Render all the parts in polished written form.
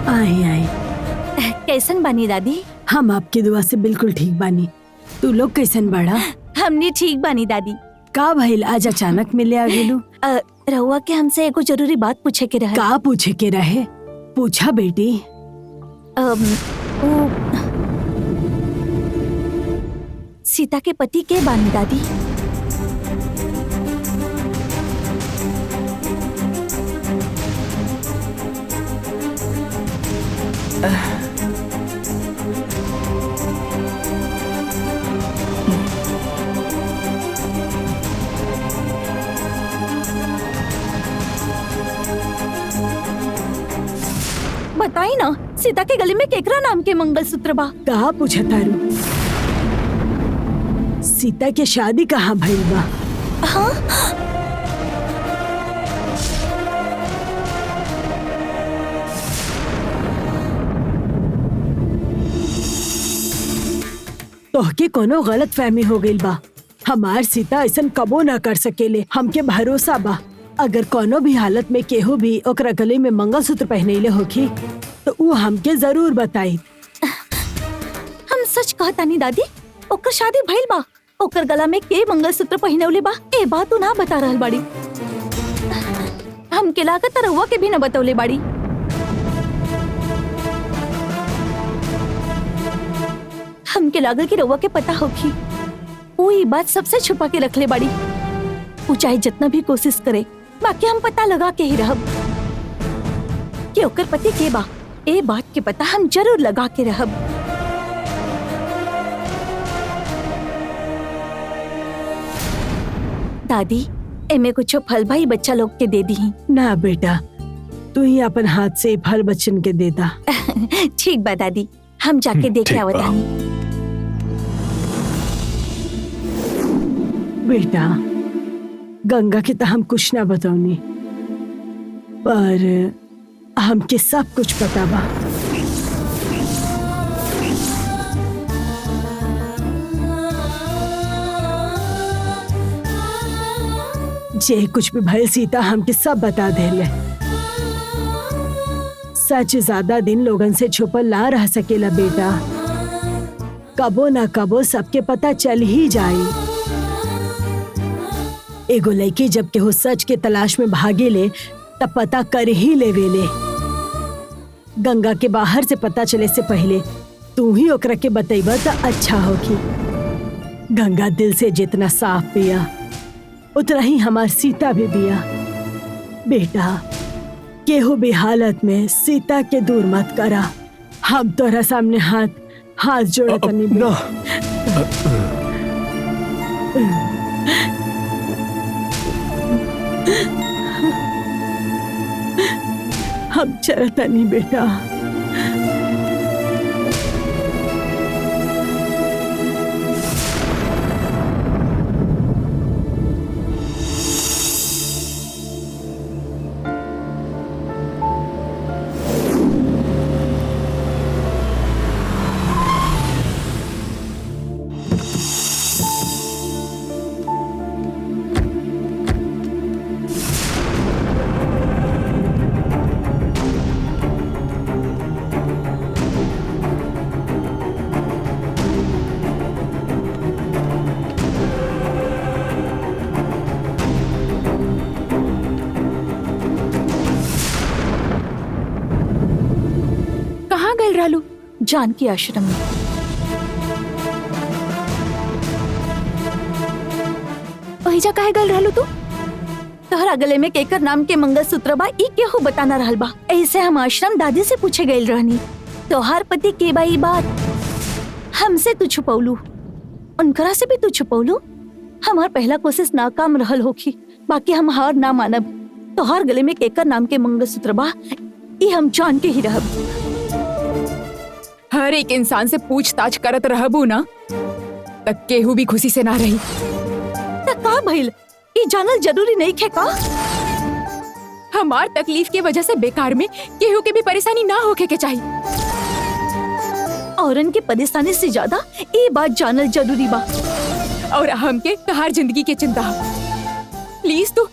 आई आई। कैसन बानी दादी? हम आपकी दुआ से बिल्कुल ठीक बानी। तू लोग कैसन बड़ा? हमने ठीक बानी दादी। का भइल आज अचानक मिले आ गेलू? रहुआ के हमसे एगो जरूरी बात पूछे के रहे। का पूछे के रहे? पूछा बेटी। वो सीता के पति के बानी दादी? बताई ना, सीता के गले में केकरा नाम के मंगलसूत्र बा? का पूछा तारू? सीता के शादी कहाँ भइल बा? हाँ? तोहके कोनो गलत फहमी हो गइल बा। हमार सीता ऐसन कबो ना कर सकेले। हमके भरोसा बा अगर कोनो भी हालत में केहू भी ओकरा गले में मंगलसूत्र पहनैले होखी तो वो हमके जरूर बताई। हम सच कहतानी दादी, ओकर शादी भइल बा। ओकर गला में के मंगलसूत्र पहिनौले बा ए बात तू ना बता रहल बाड़ी। हमके लागत रहुआ के भी न बतौले बाड़ी। हमके लागल कि रहुआ के पता होखी। वो ये बात सबसे छुपा के रखले बाड़ी। वो चाहे जितना भी कोशिश करे, बाकी हम पता लगा के ही रहब कि ओकर पति के बा। ए बात के पता हम जरूर लगा के रहब। दादी, एमे कुछो फल भाई बच्चा लोग के दे दी। ना बेटा, तू ही अपन हाथ से फल बच्चन के देता। ठीक बा दादी, हम जाके देख के आवतानी। बेटा, गंगा के तो हम कुछ ना बताऊनी, पर हमके सब कुछ पता बा। जे कुछ भी भइल सीता हमके सब बता देले। सच ज्यादा दिन लोगन से छुपल ना रह सकेला बेटा। कबो ना कबो सबके पता चल ही जाई। एगो लड़की जब केहू सच के तलाश में भागेले तब पता कर ही लेवेले। गंगा के बाहर से पता चले से पहले तू ही ओकरा के बतैबा तो अच्छा होगी। गंगा दिल से जितना साफ पिया उतना ही हमार सीता भी बिया। बेटा, केहू भी हालत में सीता के दूर मत करा। हम तोरा सामने हाथ जोड़े तनी ना। हम चलता नहीं बेटा। रहलू जानकी आश्रम में। ओहिजा काहे गल रहलू तू? तोहरा गले में केकर नाम के मंगलसूत्र बा ई केहू बताना रहल बा। ऐसे हम आश्रम दादी से पूछे गइल रहनी। तोहार पति के बा ई बात हमसे तू छुपौलू, उनकरा से भी तू छुपौलू। हमार पहला कोशिश नाकाम रहल होखी, बाकी हम हार ना मानब। तोहार गले में केकर नाम के मंगलसूत्र बा ई हम जान के ही रहब। हर एक इंसान से पूछताछ करत रहबू ना तक केहू भी खुशी से ना रही। तक का भइल ई जानल जरूरी नहीं खे का? हमार तकलीफ की वजह से बेकार में केहू के भी परेशानी ना होके के चाहिए। औरन की परेशानी से ज्यादा ये बात जानल जरूरी बा। और हमके तहार जिंदगी के चिंता। प्लीज तू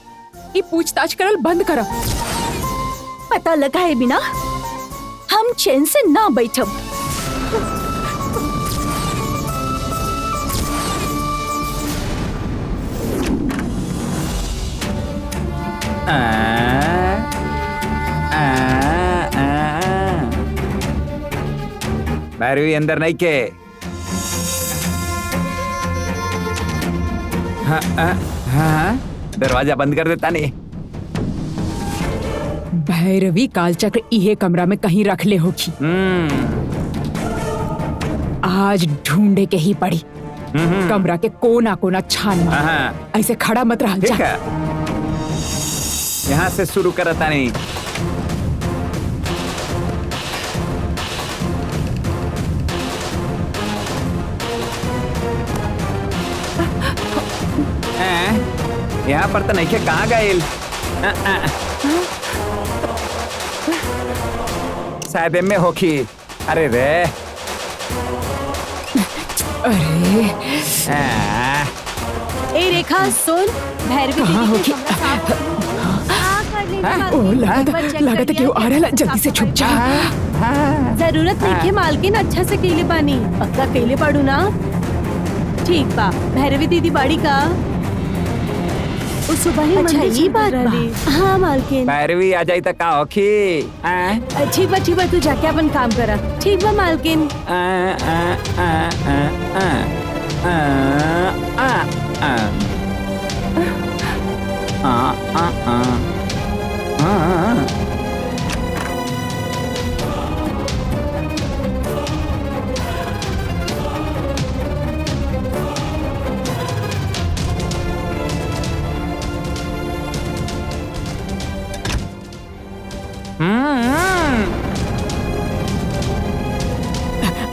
ये पूछताछ करल बंद कर। पता लगाए बिना हम हम चैन से ना बैठब। भैरवी अंदर नहीं के। हाँ, दरवाजा बंद कर देता नहीं। भैरवी कालचक्र इहे कमरा में कहीं रख ले होगी। आज ढूंढे के ही पड़ी। कमरा के कोना कोना छान मार। ऐसे खड़ा मत रह जा। यहाँ से शुरू करता नहीं। यहाँ पर तो नहीं के कहाँ गए? शायद में होगी। अरे रे, अरे ए रेखा सुन, भैरवी कहाँ होगी? ओ लागत क्यों आ रहा? जल्दी से छुप जा। जरूरत नहीं है मालकिन, अच्छा से केले पानी पक्का केले पाड़ू ना। ठीक बा, भैरवी दीदी बाड़ी का उस सुबह ही अच्छा, ये बात बा। हाँ मालकिन। भैरवी आ जाई तो का होगी? ठीक बा तू जाके अपन काम करा। ठीक बा मालकिन।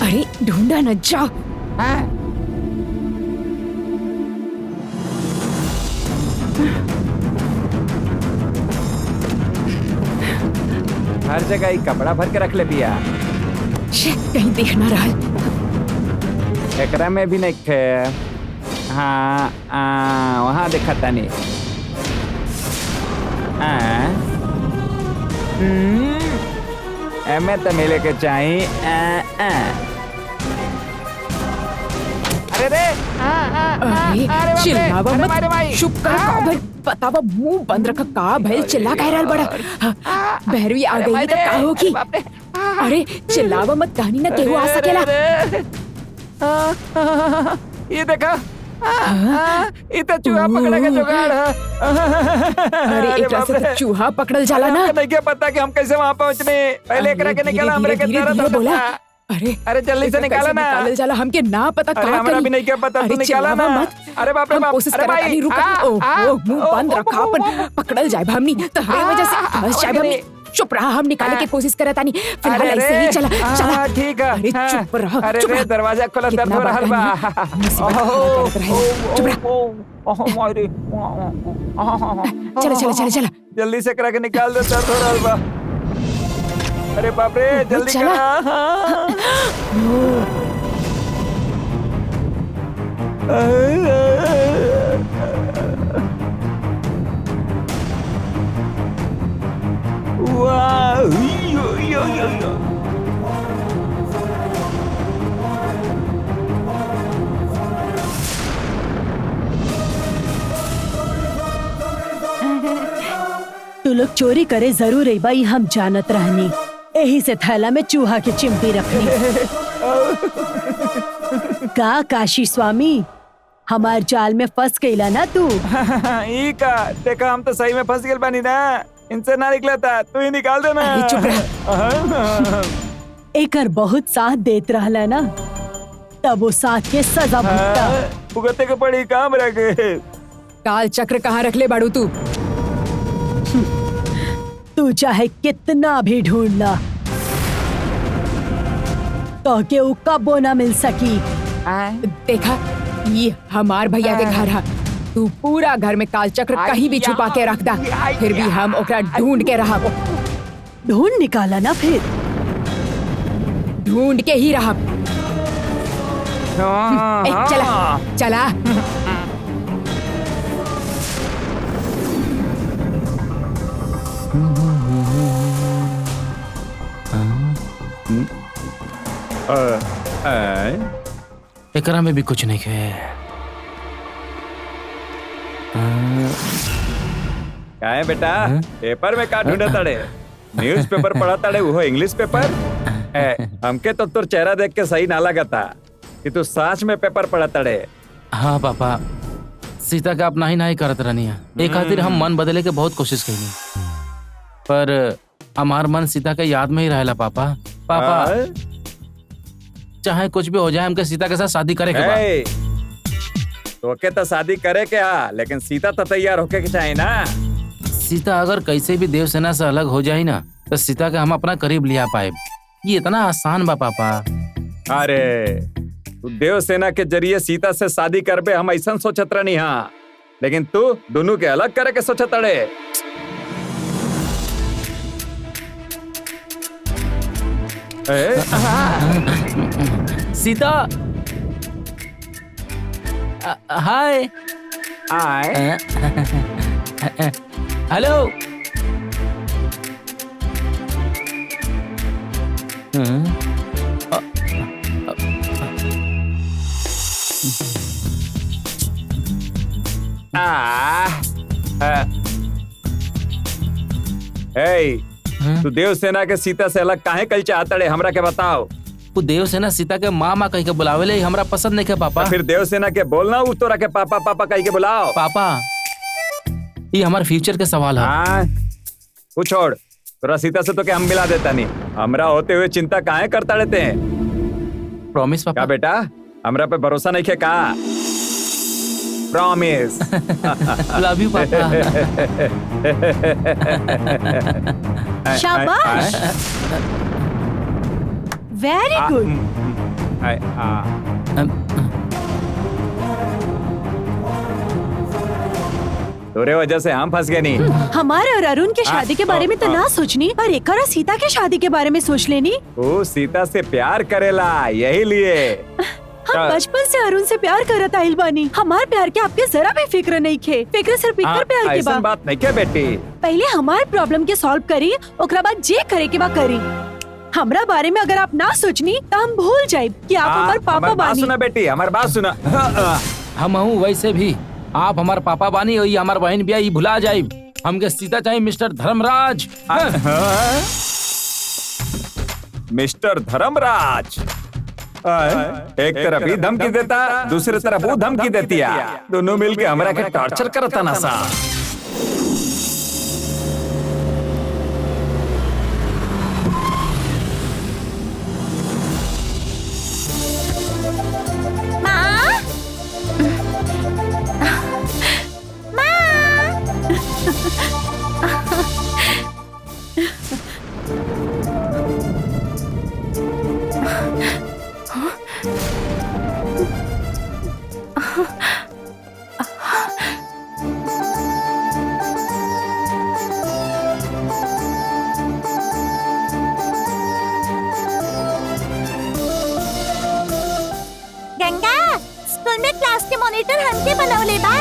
अरे ढूंढा न जा। हर जगह ही कपड़ा भर के रख ले पिया। कहीं देख ना रहा। एकरा में भी नहीं थे। हाँ, वहाँ देखा था नहीं। एमे तो मिले के चाहिए। अरे रे, अरे चिल्लावा मत, चुप कर। काबल बतावा, मुंह बंद रखा। का भैल चिल्ला कह रहा बड़ा। भैरवी आ गई तो का होगी? अरे चिल्लावा मत, कहानी ना केहू आ सकेला। ये देखा, इतना चूहा पकड़ा के जुगाड़। अरे एकरा से तो चूहा पकड़ल जाला ना। नहीं क्या पता कि हम कैसे वहाँ पहुँचने। पहले एकरा के निकाला, हमरे के तरह बोला। अरे जल्दी से निकाला ना। निकालल जाला, हमके ना पता का हमरा भी नहीं क्या पता, तू निकाला ना। अरे बाप रे बाप, कोशिश कर रहा रुक। ओ मुंह बंद रखा, अपन पकड़ल जाए हमनी। तहरे वजह से फंस जाए हमनी। चुप रहा, हम निकालने की कोशिश कर रहा नहीं। फिलहाल ऐसे ही चला चला। ठीक है। अरे चुप रहा। अरे रे, दरवाजा खोला, दर्द हो रहा बा। चुप रहा। चला चला चला चला, जल्दी से करा के निकाल दे, दर्द हो रहा बा। अरे बाप रे, जल्दी करा। तू लोग चोरी करे जरूर है भाई, हम जानत रहनी। यही से थैला में चूहा की चिमटी रखनी। का काशी स्वामी, हमार जाल में फंस गईला ना तू। ई का देखा, हम तो सही में फंस गए बानी ना। इनसे ना निकला था, तू ही निकाल देना। चुप रहा। एकर बहुत साथ देत रहला ना, तब वो साथ के सजा भुगता। भुगते के पड़ी काम रखे। काल चक्र कहाँ रख ले बाड़ू तू? तू चाहे कितना भी ढूंढ ला, तो के उ कबो ना मिल सकी। देखा, ये हमार भैया के घर है। तू पूरा घर में काल चक्र कहीं भी छुपा के रख दा, फिर भी हम ओकरा ढूंढ के रहा। ढूंढ निकाला ना, फिर ढूंढ के ही रहा। चला चला। एकरा में भी कुछ नहीं है। क्या है बेटा? पेपर में का ढूंढे तड़े? न्यूज़ पेपर पढ़ा तड़े, वो इंग्लिश पेपर? हमके तो तुर चेहरा देख के सही ना लगा था कि तू सच में पेपर पढ़ा तड़े। हाँ पापा, सीता का अपना ही नहीं करत रहनी है। एक खातिर हम मन बदले के बहुत कोशिश करी, पर हमार मन सीता के याद में ही रहेला पापा। पापा चाहे कुछ भी हो जाए, हमके सीता के साथ शादी करे के बा। तोके तो शादी करे के लेकिन सीता तो तैयार होके के चाहिए ना। सीता अगर कैसे भी देवसेना से अलग हो जाए ना, तो सीता के हम अपना करीब लिया पाए। ये इतना आसान बा पापा। अरे तू देवसेना के जरिए सीता से शादी करबे, हम ऐसा सोचत रहनी। हाँ, लेकिन तू दोनों के अलग करे के सोचत अड़े। सीता हाय। आए हेलो। तू देवसेना के सीता से अलग काहे कल चाहता रे? हमरा के बताओ। वो देवसेना सीता के मामा कह के बुलावेले, हमरा पसंद नहीं के पापा। फिर देवसेना के बोलना उ तोरा के पापा पापा कह के बुलाओ। पापा ये हमारे फ्यूचर के सवाल है। हाँ, वो छोड़, तोरा सीता से तो क्या हम मिला देता नहीं। हमरा होते हुए चिंता काहे करता रहते हैं? प्रॉमिस पापा। क्या बेटा, हमरा पे भरोसा नहीं है का? प्रॉमिस। लव यू पापा। शाबाश, वेरी गुड। तोरे वजह से हम फंस गए नहीं। हमारे और अरुण के शादी के बारे में तो ना सोचनी, पर एक और सीता के शादी के बारे में सोच लेनी। वो सीता से प्यार करेला, यही लिए हम बचपन से अरुण से प्यार करत आइल बानी। हमार प्यार के आपके जरा भी फिक्र नहीं खे। फिक्र सिर्फ इकर प्यार के ऐसा बा। बात नहीं क्या बेटी? पहले हमार प्रॉब्लम के सॉल्व करी, ओकरा बाद जे करे के बा करी। हमरा बारे में अगर आप ना सोचनी तो हम भूल जाए कि आप हमार पापा हमार बात बानी। सुना बेटी, हमारी बात सुना। हम हूँ वैसे भी आप हमार पापा बानी और हमार बहन भी भुला जाये। हमके सीता चाहिए मिस्टर धर्मराज। मिस्टर धर्मराज एक तरफ ही धमकी देता, दूसरी तरफ वो धमकी देती है। दोनों मिलके हमरा के टॉर्चर करता ना सा। गंगा, स्कूल में क्लास के मॉनिटर हमके बनवले बा।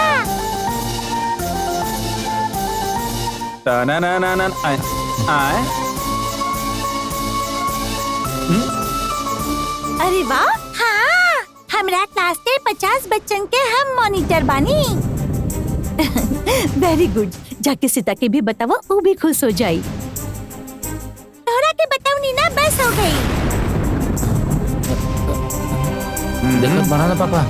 ना ना ना ना आए। अरे वाह, हाँ, हमरा क्लास के 50 बच्चन के हम मॉनिटर बानी। Very good. जाके सीता के भी बताओ, वो भी खुश हो जाई। तोरा के बताऊ नी ना, बस हो गई। देखो बना ना पापा।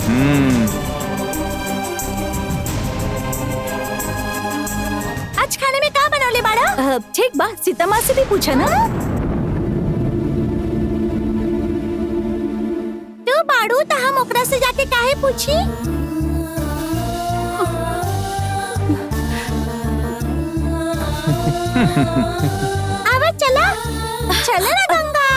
आज खाने में का बनवले बाड़ा? ठीक बा, सीता माँ से भी पूछा ना। तू बाड़ू तो हम ओकरा से जाके काहे पूछी? आवा चला, चला ना गंगा।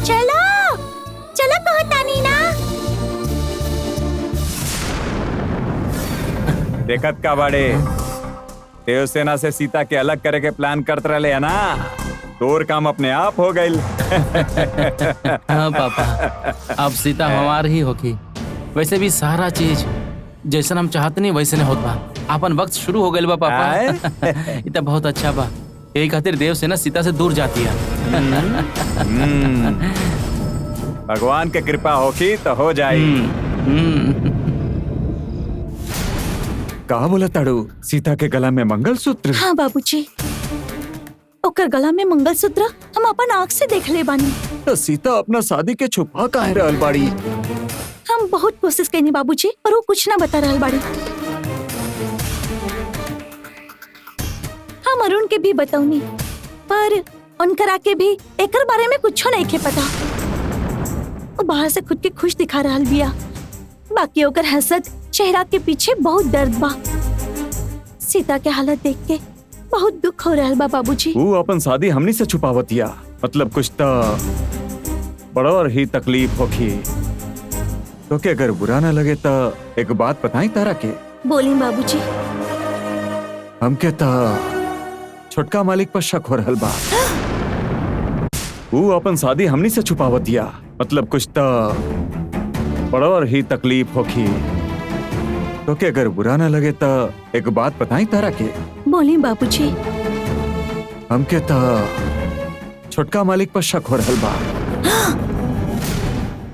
चलो चलो कहतानी ना। देखत का बाड़े, देवसेना से सीता के अलग करे के प्लान करते रहे है ना, तोर काम अपने आप हो गई। हाँ पापा, अब सीता हमार ही होगी। वैसे भी सारा चीज जैसन हम चाहते नहीं वैसे नहीं होत बा। अपन वक्त शुरू हो गइल बा पापा। ये तो बहुत अच्छा बा। यही खातिर देवसेना सीता से दूर जाती है। भगवान के कृपा होगी तो हो जाए। कहा बोला ताड़ू, सीता के गला में मंगलसूत्र? हाँ बाबूजी, ओकर गला में मंगलसूत्र हम अपन आँख से देख ले बानी। तो सीता अपना शादी के छुपा काहे रहल बाड़ी? हम बहुत कोशिश कईनी बाबूजी, पर वो कुछ ना बता रहल बाड़ी। हम अरुण के भी बताऊनी, पर उनकरा के भी एकर बारे में कुछ नहीं के पता। वो बाहर से खुद के खुश दिखा रहल बिया, बाकी ओकर हसद चेहरा के पीछे बहुत दर्द बा। सीता के हालत देख के बहुत दुख हो रहल बा बाबूजी। वो अपन शादी हमनी से छुपावतिया, मतलब कुछ तो बड़ा ही तकलीफ होगी। तो के अगर बुरा ना लगे तो एक बात बताई तारा के। बोली बाबूजी। हमके तो छोटका मालिक पर शक हो रहल बा। वो अपन शादी हमनी से छुपावतिया, मतलब कुछ तो बड़ा ही तकलीफ होगी। तो के अगर बुरा ना लगे तो एक बात बताई तारा के। बोली बाबूजी। हमके तो छोटका मालिक पर शक हो रहल बा।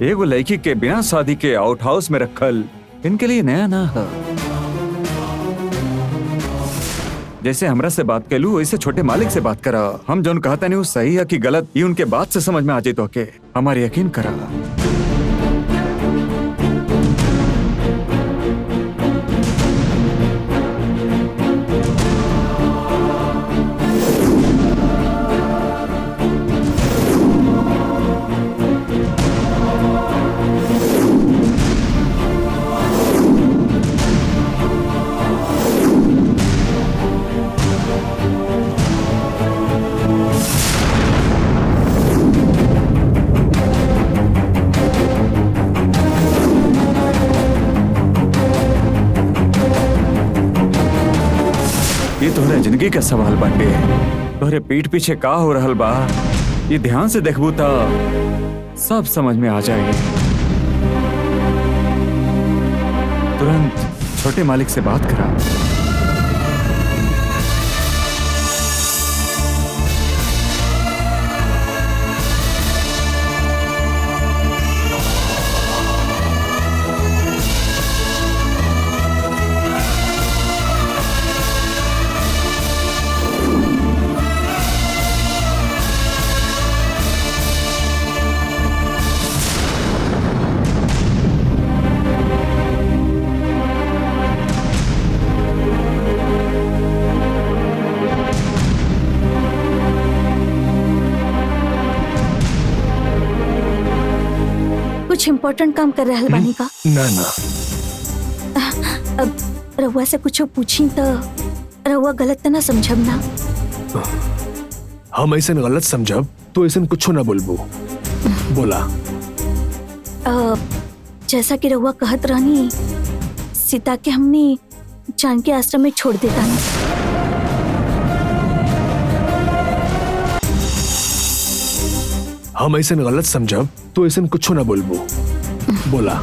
एगो लड़की के बिना शादी के आउट हाउस में रखल इनके लिए नया ना है। जैसे हमरा से बात कैलू वैसे छोटे मालिक से बात करा। हम जोन कहता नहीं वो सही है कि गलत, ये उनके बात से समझ में आ जाए। तो के हमारे यकीन करा। तोहरे जिंदगी का सवाल बाटे। तोहरे पीठ पीछे का हो रहल बा, ये ध्यान से देखबू तो सब समझ में आ जाएगी। तुरंत छोटे मालिक से बात करा। कुछ इम्पोर्टेंट काम कर रहल बानी का? ना ना, अब रउआ से कुछ पूछी तो रउआ गलत तो ना समझब ना? हम ऐसा गलत समझब तो ऐसा कुछ ना बोलबो। बोला। जैसा कि रउआ कहत रहनी, सीता के हमने जानकी आश्रम में छोड़ देता नहीं। हम ऐसा गलत समझब तो ऐसा कुछ ना बोलबो। बोला।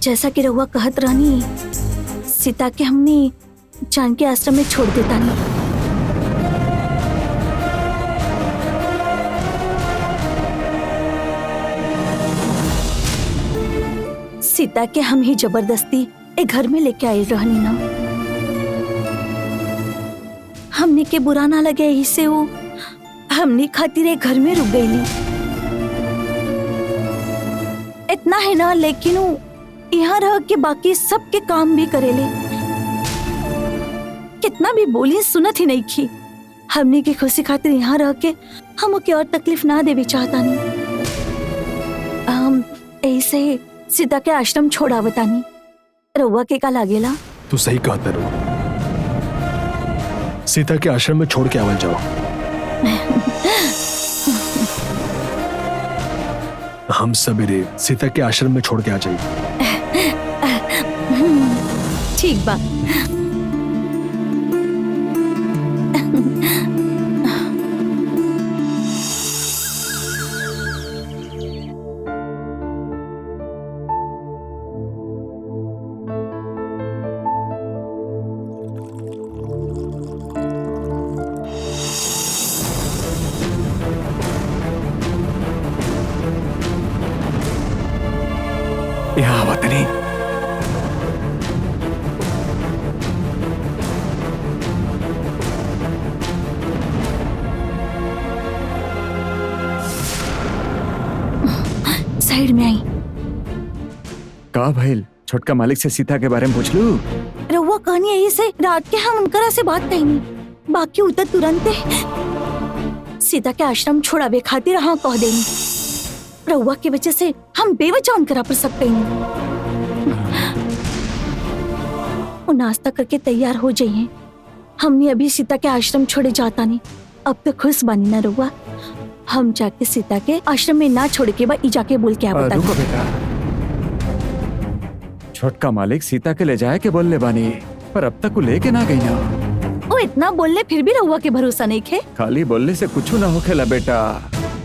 जैसा कि रउआ कहत रहनी, सीता के हमने जानकी आश्रम में छोड़ देता नहीं। सीता के हम ही जबरदस्ती एक घर में लेके आए रहनी ना। हमने के बुरा ना लगे यही से वो हमने खातिर एक घर में रुक गई। इतना है ना, लेकिन वो यहाँ रह के बाकी सबके काम भी करेले। कितना भी बोली सुनत ही नहीं की। हमने की खुशी खातिर यहाँ रह के हम ओके और तकलीफ ना देवी चाहता नहीं। हम ऐसे सीता के आश्रम छोड़ा बतानी। रउआ के का लागेला? तू सही कहता रो। सीता के आश्रम में छोड़ के आवल जाओ। हम सवेरे सीता के आश्रम में छोड़ के आ जाइए। ठीक बा। साइड में आई। का भइल? छोटका मालिक से सीता के बारे में पूछ लू? रउआ कहनी यही से रात के हम उनकरा से बात कही नहीं, बाकी उतर तुरंते सीता के आश्रम छोड़ावे खातिर हाँ कह देनी। रउआ की वजह से हम बेवजह उनकरा पर सकते नहीं। वो नाश्ता करके तैयार हो जाइए, हमने अभी सीता के आश्रम छोड़े जाता नहीं। अब तो खुश बानी ना रउआ, हम जाके सीता के आश्रम में ना छोड़ के बाद जाके बोल के आ रुको बेटा, छोटका मालिक सीता के ले जाए के बोलले बानी, पर अब तक वो लेके ना गई ना। वो इतना बोलने फिर भी रउआ के भरोसा नहीं खे। खाली बोलने से कुछ ना होखेला बेटा,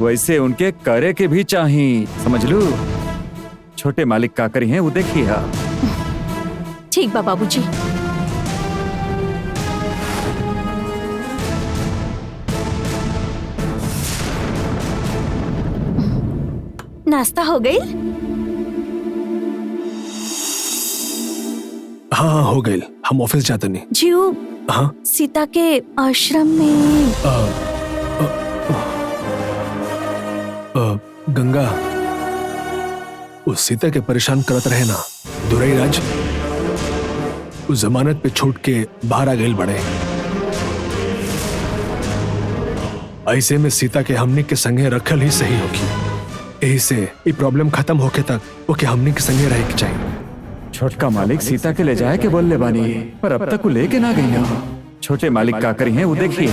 वैसे उनके करे के भी चाहिए, समझ लू। छोटे मालिक का करी हैं वो देखिए। ठीक बा बाबूजी। नाश्ता हो गई? हाँ हो गई, हम ऑफिस जाते नहीं। जीव, हाँ सीता के आश्रम में गंगा उस सीता के परेशान करत रहे ना दुरई राज, उस जमानत पे छूट के बाहर आ गए बड़े। ऐसे में सीता के हमने के संगे रखल ही सही होगी। यही से ये प्रॉब्लम खत्म होके तक ओके हमने के संगे रहे के चाहिए। छोटका मालिक सीता के ले जाए के बोलले बानी, पर अब तक वो लेके ना गई ना। छोटे मालिक का करी हैं वो देखिए।